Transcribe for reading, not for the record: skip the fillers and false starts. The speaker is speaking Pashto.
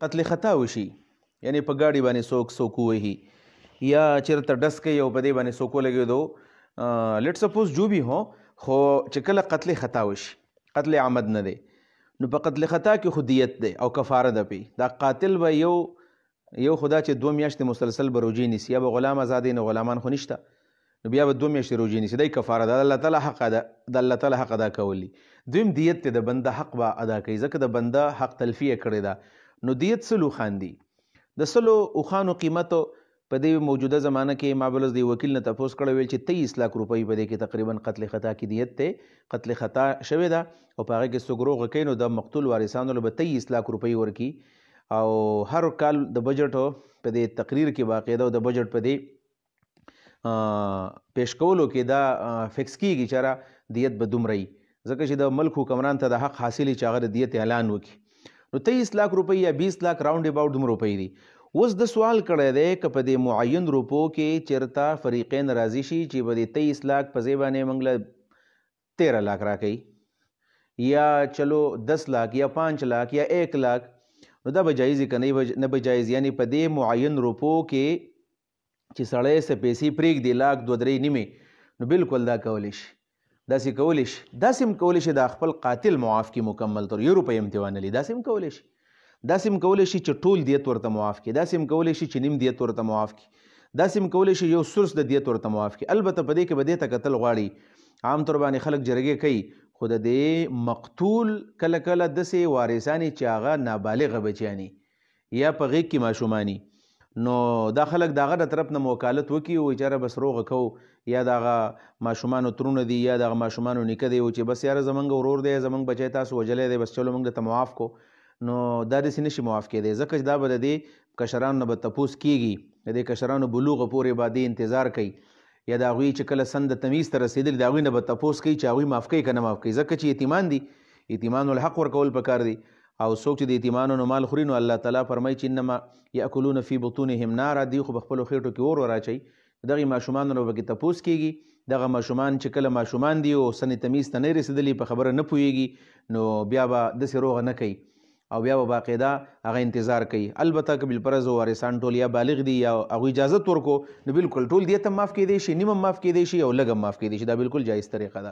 قتل خطا وشي، یعنی په ګاډي باندې څوک ووهي یا چېرته ډس کوي او په دې باندې څوک ولګېدو، لیټ سپوز جو بھی هو، خو چې کله قتل خطا وشي، قتل عمد نه دی، نو په قتل خطا کې خو دیت دی او کفاره ده پې. دا قاتل به یو خدا چې 2 میاشتې مسلسل به روجې نیسي، یا به غلام ازادې، نو غلامان خو نشته، نو بیا به 2 میاشتې روجې نیسي، دی کفاره ده، د الله تعالی حق ده، د الله تعالی حق ادا کولی. دویم دیت دی، د بنده حق به ادا کوي، ځکه د بنده حق تلفیه کړې ده. نو دیت 100 اوښان دي. د 100 اوښانو قیمت په دې موجوده زمانه کې ما بلس د وکیل نه تپوس کړی ویل چې 23 لک روپۍ په دې کې تقریبا قتل خطا کې دیت دی، قتل خطا شوې ده او په هغه کې څوک روغه کوي، نو د مقتول وارثانو له به 23 لک روپۍ ورکي. او هر کال د بجټ په دې تقریر کې باقاعده د بجټ په دې پیش کولو کې دا فکس کیږي چې را دیت به دومره وي، ځکه چې د ملک حکمران ته د حق حاصلي چې هغه د دیت اعلان وکړي. نو 23 لک روپۍ یا 20 لک راونډ اباؤټ دومره روپۍ دي. اوس د سوال کړی دی که په دې معین روپو کې چېرته فریقین راضي شي چې به د 23 لک په ځای باندې موږ له 13 لک راکوي، یا چلو 10 لک یا 5 لک یا 1 لک، نو دا به جایز که نه به جایز. یعنی په دې معین روپو کې چې سړی څه پیسې پرېږدي، لک 2-3 نیمې، نو بالکل دا کولی شي، داسې کولی شي، داسې هم کولی شي د خپل قاتل معاف کړي مکمل طور، 1 روپۍ هم ترې وانه لي، داسې هم کولی شي، داسې هم کولی شي چې ټول دیت ورته معاف کړي، داسې هم کولی شي چې نیم دیت ورته معاف کړي، داسې هم کولی شي 1/3 د دیت ورته معاف کړي. البته په دې کې به دې ته کتل غواړي، عام طور باندې خلک جرګې کوي، خو د دې مقتول کله کله داسې وارثان چې هغه نابالغه بچیاني یا په غېږ کې ماشوماني، نو دا خلک د هغه د طرف نه وکالت وکړي وایي چې بس روغه کوو، یا د هغه ماشومانو ترونه دي یا د هغه ماشومانو نیکه دی چې بس یاره زمونږ ورور دی، زمونږ بچی تاسو وجلی دی، بس چلو موږ درته معاف کو. نو دا داسې نشي معاف کېدی، ځکه چې دا به د دې کشرانو نه به تپوس کېږي، د دې کشرانو بلوغه پورې به دې انتظار کوي، یا د هغوی چې کله سن د تمیز ته رسېدلي د هغوی نه به تپوس کوي چې هغوی معاف کوي که نه معاف کوي، ځکه چې یتیمان دي، یتیمانو له حق ورکول پکار دي. او څوک چې د یتیمانو نه مال خوري، نو الله تعالی فرمایي چې انما یاکلون فی بطونهم نارا، دوی خو په خپلو خېټو کې اور وراچوي. دغې ماشومانو نه به پکې تپوس کېږي، دغه ماشومان چې کله ماشومان دي او سن تمیز ته نه رسېدلي، په خبره نه پوهېږي، نو بیا به داسې روغه نه کوي او بیا به باقاعده هغه انتظار کوي. البته که بالفرض وارثان ټول یا بالغ دي یا هغوی اجازت ورکو، نو بالکل ټول دیت هم معاف کېدی شي، نیم هم معاف کېدی شي او لږ هم معاف کېدی شي، دا بالکل جایز طریقه ده.